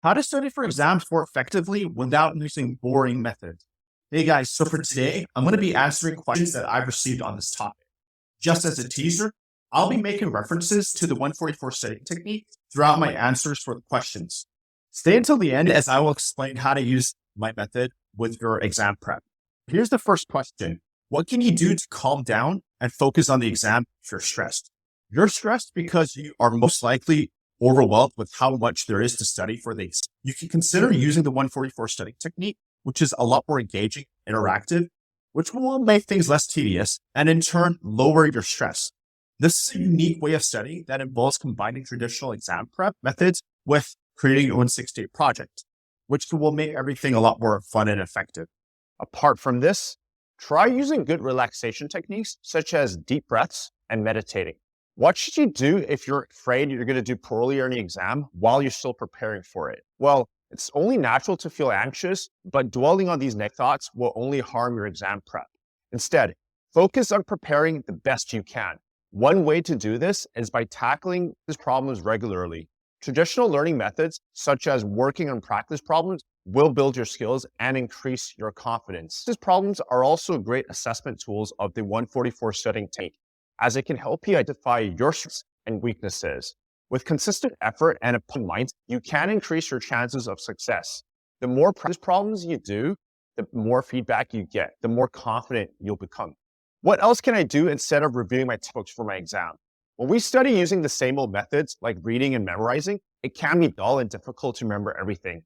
How to study for exams more effectively without using boring methods. Hey guys, so for today, I'm going to be answering questions that I've received on this topic. Just as a teaser, I'll be making references to the 144 studying technique throughout my answers for the questions. Stay until the end as I will explain how to use my method with your exam prep. Here's the first question. What can you do to calm down and focus on the exam if you're stressed? You're stressed because you are most likely overwhelmed with how much there is to study for the exam. You can consider using the 144 studying technique, which is a lot more engaging, interactive, which will make things less tedious and in turn lower your stress. This is a unique way of studying that involves combining traditional exam prep methods with creating your own 6-day project, which will make everything a lot more fun and effective. Apart from this, try using good relaxation techniques such as deep breaths and meditating. What should you do if you're afraid you're going to do poorly on the exam while you're still preparing for it? Well, it's only natural to feel anxious, but dwelling on these negative thoughts will only harm your exam prep. Instead, focus on preparing the best you can. One way to do this is by tackling these problems regularly. Traditional learning methods, such as working on practice problems, will build your skills and increase your confidence. These problems are also great assessment tools of the 144 studying technique, as it can help you identify your strengths and weaknesses. With consistent effort and a open mind, you can increase your chances of success. The more practice problems you do, the more feedback you get, the more confident you'll become. What else can I do instead of reviewing my textbooks for my exam? When we study using the same old methods like reading and memorizing, it can be dull and difficult to remember everything.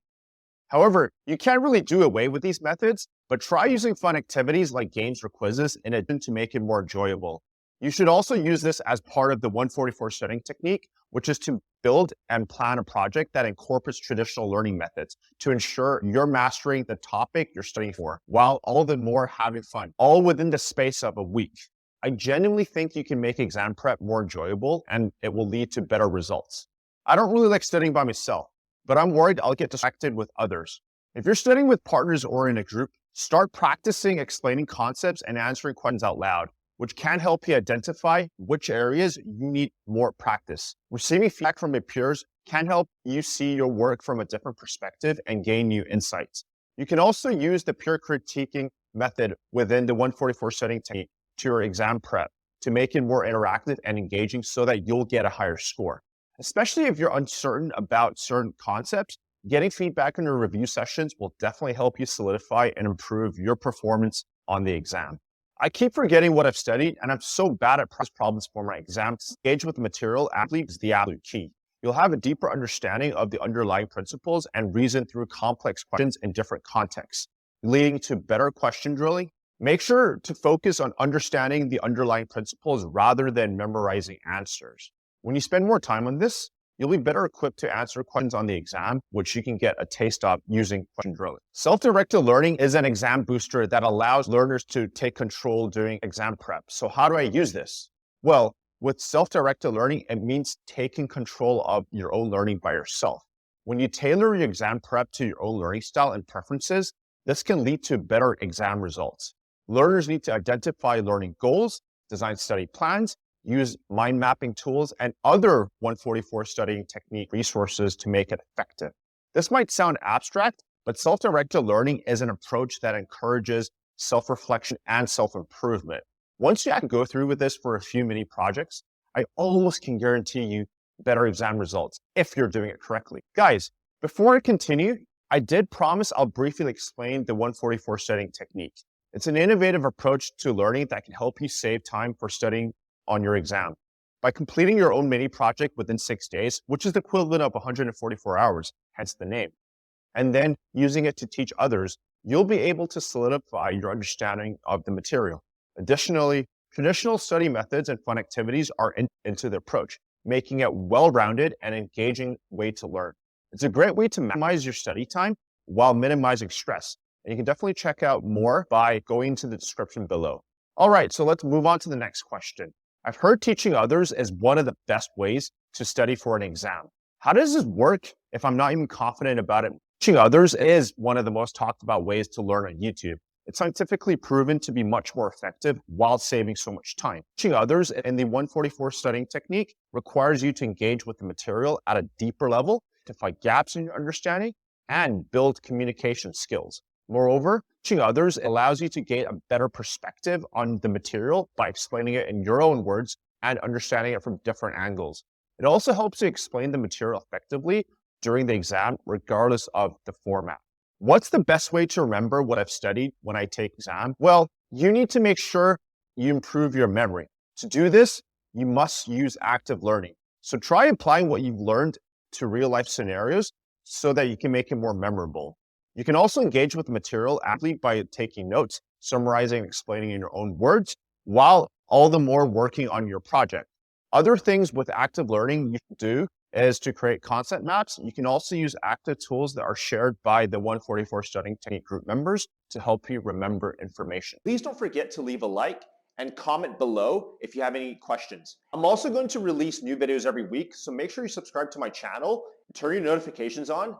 However, you can't really do away with these methods, but try using fun activities like games or quizzes in addition to make it more enjoyable. You should also use this as part of the 144 studying technique, which is to build and plan a project that incorporates traditional learning methods to ensure you're mastering the topic you're studying for, while all the more having fun, all within the space of a week. I genuinely think you can make exam prep more enjoyable and it will lead to better results. I don't really like studying by myself, but I'm worried I'll get distracted with others. If you're studying with partners or in a group, start practicing explaining concepts and answering questions out loud, which can help you identify which areas you need more practice. Receiving feedback from your peers can help you see your work from a different perspective and gain new insights. You can also use the peer critiquing method within the 144 studying technique to your exam prep to make it more interactive and engaging so that you'll get a higher score. Especially if you're uncertain about certain concepts, getting feedback in your review sessions will definitely help you solidify and improve your performance on the exam. I keep forgetting what I've studied, and I'm so bad at practice problems for my exams. Engage with the material absolutely is the absolute key. You'll have a deeper understanding of the underlying principles and reason through complex questions in different contexts, leading to better question drilling. Make sure to focus on understanding the underlying principles rather than memorizing answers. When you spend more time on this, you'll be better equipped to answer questions on the exam, which you can get a taste of using question drilling. Self-directed learning is an exam booster that allows learners to take control during exam prep. So how do I use this? Well, with self-directed learning, it means taking control of your own learning by yourself. When you tailor your exam prep to your own learning style and preferences, this can lead to better exam results. Learners need to identify learning goals, design study plans, use mind mapping tools, and other 144 studying technique resources to make it effective. This might sound abstract, but self-directed learning is an approach that encourages self-reflection and self-improvement. Once you can go through with this for a few mini projects, I almost can guarantee you better exam results if you're doing it correctly. Guys, before I continue, I did promise I'll briefly explain the 144 studying technique. It's an innovative approach to learning that can help you save time for studying on your exam. By completing your own mini project within 6 days, which is the equivalent of 144 hours, hence the name, and then using it to teach others, you'll be able to solidify your understanding of the material. Additionally, traditional study methods and fun activities are into the approach, making it well-rounded and engaging way to learn. It's a great way to maximize your study time while minimizing stress. And you can definitely check out more by going to the description below. All right, so let's move on to the next question. I've heard teaching others is one of the best ways to study for an exam. How does this work if I'm not even confident about it? Teaching others is one of the most talked about ways to learn on YouTube. It's scientifically proven to be much more effective while saving so much time. Teaching others in the 144 studying technique requires you to engage with the material at a deeper level identify gaps in your understanding and build communication skills. Moreover, teaching others allows you to gain a better perspective on the material by explaining it in your own words and understanding it from different angles. It also helps you explain the material effectively during the exam, regardless of the format. What's the best way to remember what I've studied when I take exam? Well, you need to make sure you improve your memory. To do this, you must use active learning. So try applying what you've learned to real-life scenarios so that you can make it more memorable. You can also engage with the material actively by taking notes, summarizing and explaining in your own words, while all the more working on your project. Other things with active learning you can do is to create concept maps. You can also use active tools that are shared by the 144 Studying Technique group members to help you remember information. Please don't forget to leave a like and comment below if you have any questions. I'm also going to release new videos every week, so make sure you subscribe to my channel, turn your notifications on